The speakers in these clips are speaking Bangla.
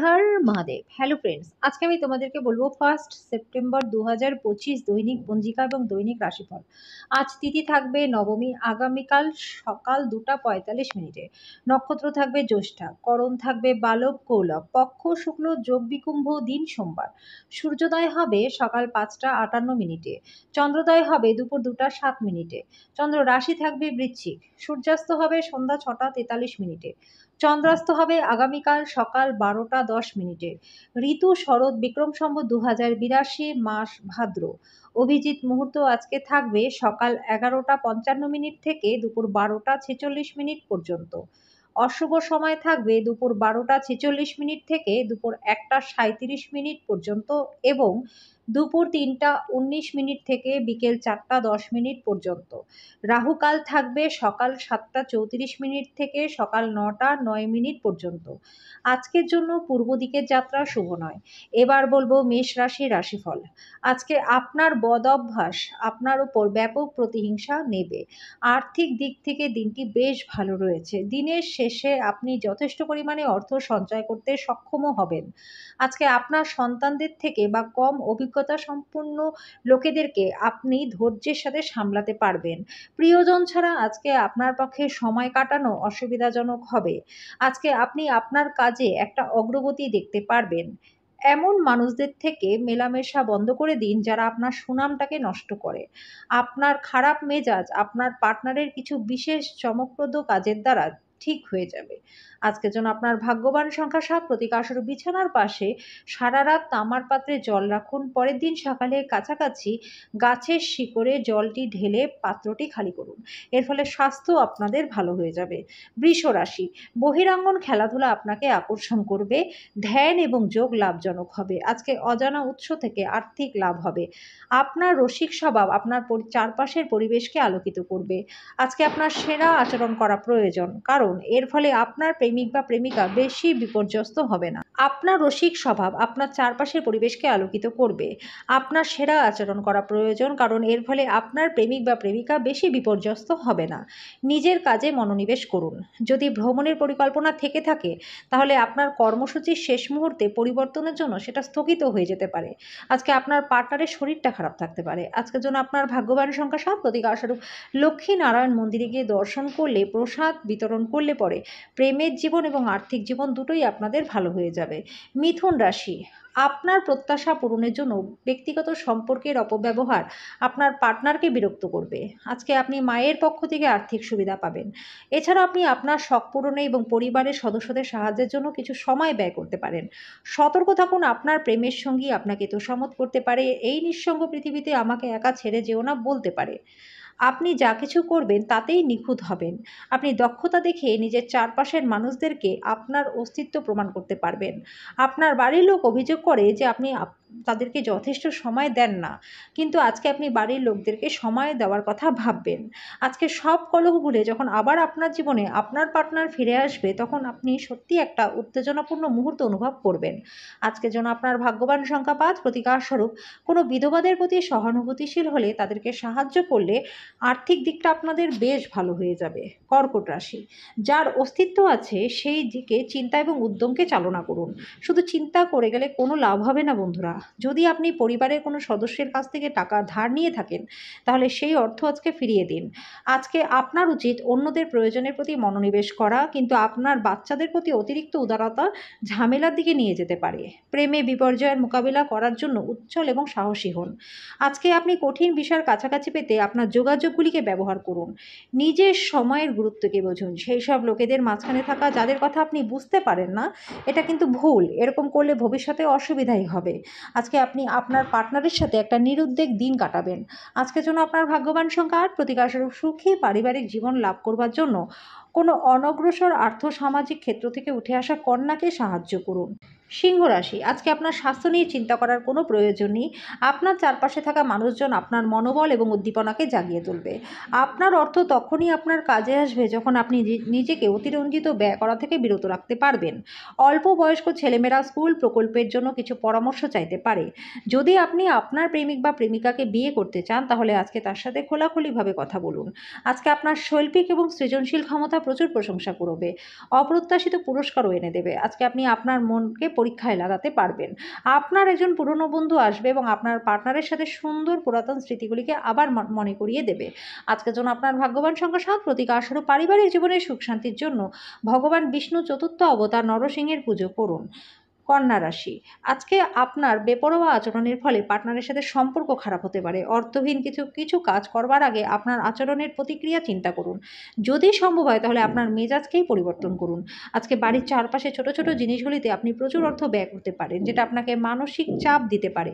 হর মহাদেব। হ্যালো ফ্রেন্ডস, আজকে আমি তোমাদেরকে বলবো 1 সেপ্টেম্বর 2025 দৈনিক পঞ্জিকা এবং দৈনিক রাশিফল। আজ তিথি থাকবে নবমী, আগামীকাল সকাল 2টা 45 মিনিটে। নক্ষত্র থাকবে জ্যৈষ্ঠা, করণ থাকবে বালব কৌলব, পক্ষ শুক্ল, যোগ বিকুম্ভ, দিন সোমবার। সূর্যোদয় হবে সকাল 5টা 58 মিনিটে, চন্দ্রোদয় হবে দুপুর 2টা 7 মিনিটে। চন্দ্র রাশি থাকবে বৃশ্চিক, সূর্যাস্ত হবে সন্ধ্যা 6টা 43 মিনিটে। চন্দ্রাস্ত হবে আগামীকাল সকাল 12টা 10 মিনিটে। ঋতু শরৎ, বিক্রম সম্বত 2082, মাস ভাদ্র। অভিজিৎ মুহূর্ত আজকে থাকবে সকাল 11টা 55 মিনিট থেকে দুপুর 12টা 46 মিনিট পর্যন্ত। অশুভ সময় থাকবে দুপুর 12টা 46 মিনিট থেকে দুপুর 1টা 37 মিনিট পর্যন্ত এবং দুপুর 3টা 19 মিনিট থেকে বিকেল 4টা 10 মিনিট পর্যন্ত। রাহুকাল থাকবে সকাল 7টা 34 মিনিট থেকে সকাল 9টা 9 মিনিট পর্যন্ত। আজকের জন্য পূর্ব দিকের যাত্রা শুভ নয়। এবার বলবো মেষ রাশির রাশিফল। আজকে আপনার বদ অভ্যাস আপনার উপর ব্যাপক প্রতিহিংসা নেবে। আর্থিক দিক থেকে দিনটি বেশ ভালো রয়েছে। দিনের শেষে আপনি যথেষ্ট পরিমাণে অর্থ সঞ্চয় করতে সক্ষমও হবেন। আজকে আপনার সন্তানদের থেকে বা কম অভিজ্ঞতা সম্পন্ন লোকেদেরকে আপনি ধৈর্যের সাথে সামলাতে পারবেন। প্রিয়জন ছাড়া আজকে আপনার পক্ষে সময় কাটানো অসুবিধাজনক হবে। আজকে আপনি আপনার কাজে একটা অগ্রগতি দেখতে পারবেন। এমন মানুষদের থেকে মেলামেশা বন্ধ করে দিন যারা আপনার সুনামটাকে নষ্ট করে। আপনার খারাপ মেজাজ আপনার পার্টনারের কিছু বিশেষ চমকপ্রদ কাজের দ্বারা ঠিক হয়ে যাবে। আজকের জন্য আপনার ভাগ্যবান সংখ্যা 7, প্রতিকারস্বরূপ বিছানার পাশে সারা রাত তামার পাত্রে জল রাখুন। পরের দিন সকালে কাছাকাছি গাছের শিকড়ে জলটি ঢেলে পাত্রটি খালি করুন। এর ফলে স্বাস্থ্য আপনাদের ভালো হয়ে যাবে। বৃষ রাশি, বহিরাঙ্গন খেলাধুলা আপনাকে আকর্ষণ করবে। ধ্যান এবং যোগ লাভজনক হবে। আজকে অজানা উৎস থেকে আর্থিক লাভ হবে। আপনার রসিক স্বভাব আপনার চারপাশের পরিবেশকে আলোকিত করবে। আজকে আপনার সেরা আচরণ করা প্রয়োজন, কারণ এর ফলে আপনার প্রেমিক বা প্রেমিকা বেশি বিপর্যস্ত হবে না। আপনার রসিক স্বভাব আপনার চারপাশের পরিবেশকে আলোকিত করবে। আপনার সেরা আচরণ করা প্রয়োজন, কারণ এর ফলে আপনার প্রেমিক বা প্রেমিকা বেশি বিপর্যস্ত হবে না। নিজের কাজে মনোনিবেশ করুন। যদি ভ্রমণের পরিকল্পনা থেকে থাকে তাহলে আপনার কর্মসূচির শেষ মুহূর্তে পরিবর্তনের জন্য সেটা স্থগিত হয়ে যেতে পারে। আজকে আপনার পার্টনারের শরীরটা খারাপ থাকতে পারে। আজকের জন্য আপনার ভাগ্যবান সংখ্যা 7, প্রতিকারস্বরূপ লক্ষ্মী নারায়ণ মন্দিরে গিয়ে দর্শন করলে, প্রসাদ বিতরণ করলে পরে প্রেমের জীবন এবং আর্থিক জীবন দুটোই আপনাদের ভালো হয়ে যাবে। মিথুন রাশি, আপনার প্রত্যাশা পূরণের জন্য ব্যক্তিগত সম্পর্কের অপব্যবহার আপনার পার্টনারকে বিরক্ত করবে। আজকে আপনি মায়ের পক্ষ থেকে আর্থিক সুবিধা পাবেন। এছাড়া আপনি আপনার শখ পূরণে এবং পরিবারের সদস্যদের সাহায্যের জন্য কিছু সময় ব্যয় করতে পারেন। সতর্ক থাকুন, আপনার প্রেমের সঙ্গী আপনাকে তোষামোদ করতে পারে। এই নিঃসঙ্গ পৃথিবীতে আমাকে একা ছেড়ে যেও না বলতে পারে। আপনি যা কিছু করবেন তাতেই নিখুঁত হবেন। আপনি দক্ষতা দেখে নিজের চারপাশের মানুষদেরকে আপনার অস্তিত্ব প্রমাণ করতে পারবেন। আপনার বাড়ির লোক অভিযোগ করে যে আপনি তাদেরকে যথেষ্ট সময় দেন না, কিন্তু আজকে আপনি বাড়ির লোকদেরকে সময় দেওয়ার কথা ভাববেন। আজকে সব কলহ ভুলে যখন আবার আপনার জীবনে আপনার পার্টনার ফিরে আসবে, তখন আপনি সত্যি একটা উত্তেজনাপূর্ণ মুহূর্ত অনুভব করবেন। আজকের জন্য আপনার ভাগ্যবান সংখ্যা 5, প্রতিকারস্বরূপ কোনো বিধবাদের প্রতি সহানুভূতিশীল হলে তাদেরকে সাহায্য করলে আর্থিক দিকটা আপনাদের বেশ ভালো হয়ে যাবে। কর্কট রাশি, যার অস্তিত্ব আছে সেই দিকে চিন্তা এবং উদ্যমকে চালনা করুন। শুধু চিন্তা করে গেলে কোনো লাভ হবে না বন্ধুরা। যদি আপনি পরিবারের কোনো সদস্যের কাছ থেকে টাকা ধার নিয়ে থাকেন তাহলে সেই অর্থ আজকে ফিরিয়ে দিন। আজকে আপনার উচিত অন্যদের প্রয়োজনের প্রতি মনোনিবেশ করা, কিন্তু আপনার বাচ্চাদের প্রতি অতিরিক্ত উদারতা ঝামেলার দিকে নিয়ে যেতে পারে। প্রেমে বিপর্যয়ের মোকাবিলা করার জন্য উচ্ছল এবং সাহসী হন। আজকে আপনি কঠিন বিষয়ের কাছাকাছি পেতে আপনার যোগাযোগগুলিকে ব্যবহার করুন। নিজের সময়ের গুরুত্বকে বুঝুন। সেই সব লোকেদের মাঝখানে থাকা যাদের কথা আপনি বুঝতে পারেন না, এটা কিন্তু ভুল। এরকম করলে ভবিষ্যতে অসুবিধাই হবে। আজকে আপনি আপনার পার্টনারের সাথে একটা নিরুদ্বেগ দিন কাটাবেন। আজকের জন্য আপনার ভাগ্যবান সংখ্যা 8, প্রতিকারস্বরূপ সুখী পারিবারিক জীবন লাভ করবার জন্য কোনো অনগ্রসর আর্থসামাজিক ক্ষেত্র থেকে উঠে আসা কন্যাকে সাহায্য করুন। সিংহ রাশি, আজকে আপনার স্বাস্থ্য নিয়ে চিন্তা করার কোনো প্রয়োজন নেই। আপনার চারপাশে থাকা মানুষজন আপনার মনোবল এবং উদ্দীপনাকে জাগিয়ে তুলবে। আপনার অর্থ তখনই আপনার কাজে আসবে যখন আপনি নিজেকে অতিরঞ্জিত ব্যয় করা থেকে বিরত রাখতে পারবেন। অল্প বয়স্ক ছেলেমেয়েরা স্কুল প্রকল্পের জন্য কিছু পরামর্শ চাইতে পারে। যদি আপনি আপনার প্রেমিক বা প্রেমিকাকে বিয়ে করতে চান তাহলে আজকে তার সাথে খোলাখুলিভাবে কথা বলুন। আজকে আপনার শৈল্পিক এবং সৃজনশীল ক্ষমতা প্রচুর প্রশংসা করবে। অপ্রত্যাশিত পুরস্কারও এনে দেবে। আজকে আপনি আপনার মনকে পরীক্ষায় লাগাতে পারবেন। আপনার একজন পুরনো বন্ধু আসবে এবং আপনার পার্টনারের সাথে সুন্দর পুরাতন স্মৃতিগুলিকে আবার মনে করিয়ে দেবে। আজকের জন্য আপনার ভাগ্যবান সংখ্যা 7, প্রতীক আসলে পারিবারিক জীবনের সুখ শান্তির জন্য ভগবান বিষ্ণু চতুর্থ অবতার নরসিংহের পুজো করুন। কন্যা রাশি, আজকে আপনার বেপরোয়া আচরণের ফলে পার্টনারের সাথে সম্পর্ক খারাপ হতে পারে। অর্থহীন কিছু কিছু কাজ করবার আগে আপনার আচরণের প্রতিক্রিয়া চিন্তা করুন। যদি সম্ভব হয় তাহলে আপনার মেজাজকেই পরিবর্তন করুন। আজকে বাড়ির চারপাশে ছোট ছোট জিনিসগুলিতে আপনি প্রচুর অর্থ ব্যয় করতে পারেন, যেটা আপনাকে মানসিক চাপ দিতে পারে।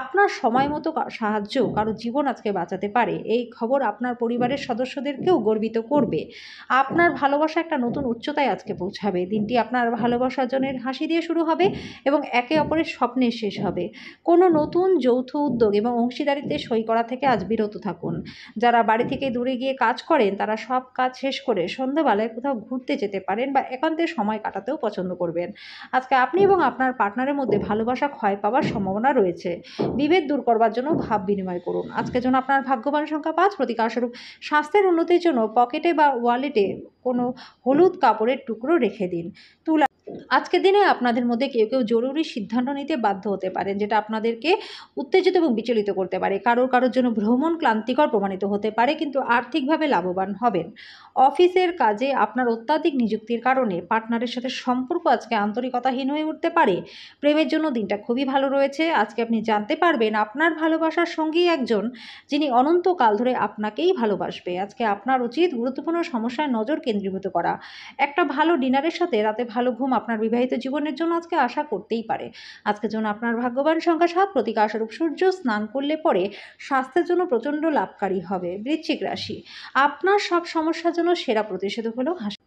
আপনার সময় মতো সাহায্য কারো জীবন আজকে বাঁচাতে পারে। এই খবর আপনার পরিবারের সদস্যদেরকেও গর্বিত করবে। আপনার ভালোবাসা একটা নতুন উচ্চতায় আজকে পৌঁছাবে। দিনটি আপনার ভালোবাসার জনের হাসি দিয়ে শুরু হবে এবং একে অপরের স্বপ্নের শেষ হবে। কোনো নতুন যৌথ উদ্যোগ এবং অংশীদারিত্বে সই করা থেকে আজ বিরত থাকুন। যারা বাড়ি থেকে দূরে গিয়ে কাজ করেন তারা সব কাজ শেষ করে সন্ধ্যাবেলায় কোথাও ঘুরতে যেতে পারেন বা একান্তে সময় কাটাতেও পছন্দ করবেন। আজকে আপনি এবং আপনার পার্টনারের মধ্যে ভালোবাসা ক্ষয় পাওয়ার সম্ভাবনা রয়েছে। বিভেদ দূর করবার জন্য ভাব বিনিময় করুন। আজকের জন্য আপনার ভাগ্যবান সংখ্যা 5, প্রতীক স্বরূপ স্বাস্থ্যের উন্নতির জন্য পকেটে বা ওয়ালেটে কোনো হলুদ কাপড়ের টুকরো রেখে দিন। তুলা, আজকের দিনে আপনাদের মধ্যে কেউ কেউ জরুরি সিদ্ধান্ত নিতে বাধ্য হতে পারেন, যেটা আপনাদেরকে উত্তেজিত এবং বিচলিত করতে পারে। কারোর জন্য ভ্রমণ ক্লান্তিকর প্রমাণিত হতে পারে, কিন্তু আর্থিকভাবে লাভবান হবেন। অফিসের কাজে আপনার অত্যাধিক নিযুক্তির কারণে পার্টনারের সাথে সম্পর্ক আজকে আন্তরিকতাহীন হয়ে উঠতে পারে। প্রেমের জন্য দিনটা খুবই ভালো রয়েছে। আজকে আপনি জানতে পারবেন আপনার ভালোবাসার সঙ্গী একজন, যিনি অনন্তকাল ধরে আপনাকেই ভালোবাসবে। আজকে আপনার উচিত গুরুত্বপূর্ণ সমস্যায় নজর কেন্দ্রীভূত করা। একটা ভালো ডিনারের সাথে রাতে ভালো ঘুম আপনার বিবাহিত জীবনের জন্য আজকে আশা করতেই পারে। আজকের জন্য আপনার ভাগ্যবান সংখ্যা 7, প্রতীক স্বরূপ সূর্য স্নান করলে পরে স্বাস্থ্যের জন্য প্রচণ্ড লাভকারী হবে। বৃশ্চিক রাশি, আপনার সব সমস্যার জন্য সেরা প্রতিষেধক হলো হাসি।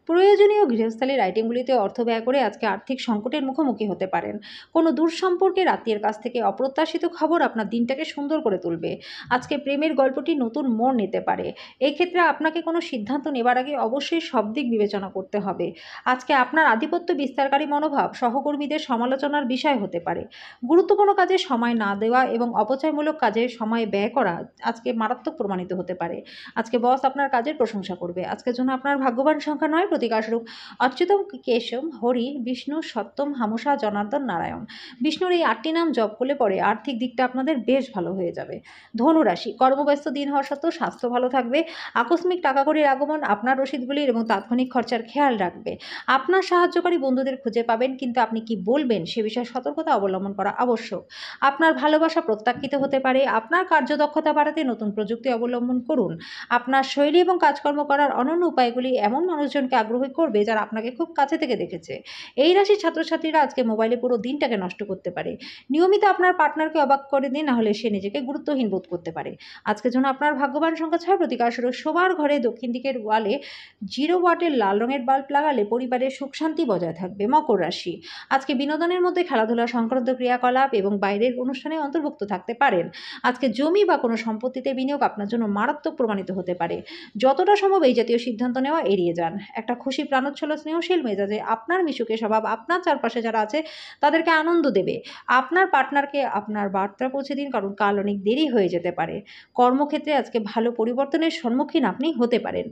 প্রয়োজনীয় গৃহস্থালির আইটেমগুলিতে অর্থ ব্যয় করে আজকে আর্থিক সংকটের মুখোমুখি হতে পারেন। কোনো দূর সম্পর্কের আত্মীয়ের কাছ থেকে অপ্রত্যাশিত খবর আপনার দিনটাকে সুন্দর করে তুলবে। আজকে প্রেমের গল্পটি নতুন মোড় নিতে পারে। এই ক্ষেত্রে আপনাকে কোনো সিদ্ধান্ত নেবার আগে অবশ্যই সব দিক বিবেচনা করতে হবে। আজকে আপনার আধিপত্য বিস্তারকারী মনোভাব সহকর্মীদের সমালোচনার বিষয় হতে পারে। গুরুত্বপূর্ণ কাজে সময় না দেওয়া এবং অপচয়মূলক কাজে সময় ব্যয় করা আজকে মারাত্মক প্রমাণিত হতে পারে। আজকে বস আপনার কাজের প্রশংসা করবে। আজকের জন্য আপনার ভাগ্যবান সংখ্যা 9, প্রতীক স্বরূপ অচ্যুতম কেশব হরি বিষ্ণু সত্যম হামুষা জনার্দন নারায়ণ। বিষ্ণুর এই 8টি নাম জপ করলে পরে আর্থিক দিকটা আপনাদের বেশ ভালো হয়ে যাবে। ধনু রাশি, কর্মব্যস্ত দিন হওয়া সত্ত্বেও স্বাস্থ্য ভালো থাকবে। আকস্মিক টাকা কড়ির আগমন আপনার রসিদগুলির এবং তাৎক্ষণিক খরচার খেয়াল রাখবে। আপনার সাহায্যকারী বন্ধুদের খুঁজে পাবেন, কিন্তু আপনি কি বলবেন সে বিষয়ে সতর্কতা অবলম্বন করা আবশ্যক। আপনার ভালোবাসা প্রত্যাখ্যিত হতে পারে। আপনার কার্যদক্ষতা বাড়াতে নতুন প্রযুক্তি অবলম্বন করুন। আপনার শৈলী এবং কাজকর্ম করার অনন্য উপায়গুলি এমন মানুষজনকে আগ্রহী করবে যারা আপনাকে খুব কাছে থেকে দেখেছে। এই রাশির ছাত্রছাত্রীরা আজকে মোবাইলে পুরো দিনটাকে নষ্ট করতে পারে। নিয়মিত আপনার পার্টনারকে অবাক করে দিন, নাহলে সে নিজেকে গুরুত্বহীন বোধ করতে পারে। আজকের জন্য আপনার ভাগ্যবান সংখ্যা 6, প্রতীক স্বরূপ শোবার ঘরে দক্ষিণ দিকের ওয়ালে 0 ওয়াটের লাল রঙের বাল্ব লাগালে পরিবারের সুখ শান্তি বজায় থাকবে। মকর রাশি, আজকে বিনোদনের মধ্যে খেলাধুলা সংক্রান্ত ক্রিয়াকলাপ এবং বাইরের অনুষ্ঠানে অন্তর্ভুক্ত থাকতে পারেন। আজকে জমি বা কোনো সম্পত্তিতে বিনিয়োগ আপনার জন্য মারাত্মক প্রমাণিত হতে পারে। যতটা সম্ভব এই জাতীয় সিদ্ধান্ত নেওয়া এড়িয়ে যান। একটা খুশি প্রাণোচ্ছল স্নেহশীল মেজাজে আপনার মিশুকে স্বভাব আপনার চারপাশে যারা আছে তাদেরকে আনন্দ দেবে। আপনার পার্টনারকে আপনার বার্তা পৌঁছে দিন, কারণ কাল অনেক দেরি হয়ে যেতে পারে। কর্মক্ষেত্রে আজকে ভালো পরিবর্তনের সম্মুখীন আপনি হতে পারেন।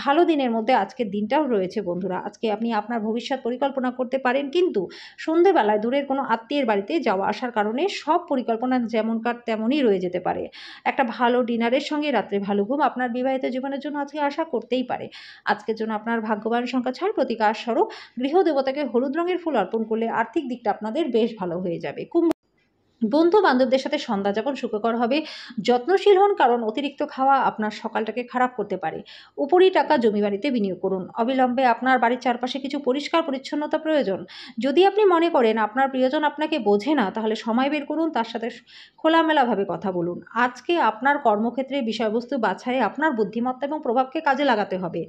ভালো দিনের মধ্যে আজকের দিনটাও রয়েছে বন্ধুরা। আজকে আপনি আপনার ভবিষ্যৎ পরিকল্পনা করতে পারেন, কিন্তু সন্ধেবেলায় দূরের কোনো আত্মীয়ের বাড়িতে যাওয়া আসার কারণে সব পরিকল্পনা যেমনকার তেমনই রয়ে যেতে পারে। একটা ভালো ডিনারের সঙ্গে রাত্রে ভালো ঘুম আপনার বিবাহিত জীবনের জন্য আজকে আশা করতেই পারে। আজকের জন্য আপনার ভাগ্যবান সংখ্যা 6, প্রতীক স্বরূপ গৃহদেবতাকে হলুদ রঙের ফুল অর্পণ করলে আর্থিক দিকটা আপনাদের বেশ ভালো হয়ে যাবে। বন্ধু বান্ধবদের সাথে সন্ধ্যা যাপন সুখকর হবে। যত্নশীল হন, কারণ অতিরিক্ত খাওয়া আপনার সকালটাকে খারাপ করতে পারে। উপরি টাকা জমি বাড়িতে বিনিয়োগ করুন। অবিলম্বে আপনার বাড়ির চারপাশে কিছু পরিষ্কার পরিচ্ছন্নতা প্রয়োজন। যদি আপনি মনে করেন আপনার প্রিয়জন আপনাকে বোঝে না, তাহলে সময় বের করুন, তার সাথে খোলামেলাভাবে কথা বলুন। আজকে আপনার কর্মক্ষেত্রে বিষয়বস্তু বাছাই আপনার বুদ্ধিমত্তা এবং প্রভাবকে কাজে লাগাতে হবে।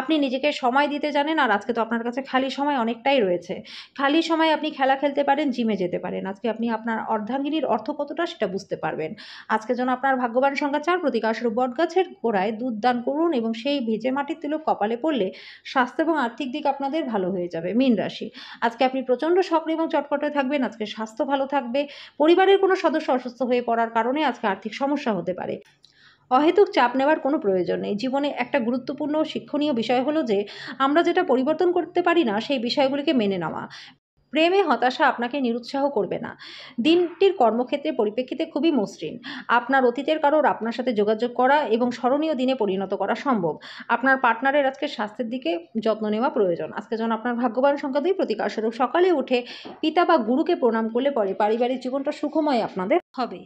আপনি নিজেকে সময় দিতে জানেন, আর আজকে তো আপনার কাছে খালি সময় অনেকটাই রয়েছে। খালি সময় আপনি খেলা খেলতে পারেন, জিমে যেতে পারেন। আজকে আপনি আপনার অর্ধাঙ্গিনীর অর্থ কতটা সেটা বুঝতে পারবেন। আজকের জন্য আপনার ভাগ্যবান সংখ্যা 4, প্রতীক স্বরূপ বটগাছের গোড়ায় দুধ দান করুন এবং সেই ভিজে মাটির তিলক কপালে পড়লে স্বাস্থ্য এবং আর্থিক দিক আপনাদের ভালো হয়ে যাবে। মীন রাশি, আজকে আপনি প্রচণ্ড সক্রিয় এবং চটপটে থাকবেন। আজকে স্বাস্থ্য ভালো থাকবে। পরিবারের কোনো সদস্য অসুস্থ হয়ে পড়ার কারণে আজকে আর্থিক সমস্যা হতে পারে। অহেতুক চাপ নেওয়ার কোনো প্রয়োজন নেই। জীবনে একটা গুরুত্বপূর্ণ শিক্ষণীয় বিষয় হলো যে আমরা যেটা পরিবর্তন করতে পারি না সেই বিষয়গুলিকে মেনে নেওয়া। প্রেমে হতাশা আপনাকে নিরুৎসাহ করবে না। দিনটির কর্মক্ষেত্রে পরিপ্রেক্ষিতে খুবই মসৃণ। আপনার অতীতের কারোর আপনার সাথে যোগাযোগ করা এবং স্মরণীয় দিনে পরিণত করা সম্ভব। আপনার পার্টনারের আজকে স্বাস্থ্যের দিকে যত্ন নেওয়া প্রয়োজন। আজকে যেন আপনার ভাগ্যবান সংখ্যা 2 প্রতিকারস্বরূপ সকালে উঠে পিতা বা গুরুকে প্রণাম করলে পরে পারিবারিক জীবনটা সুখময় আপনাদের হবে।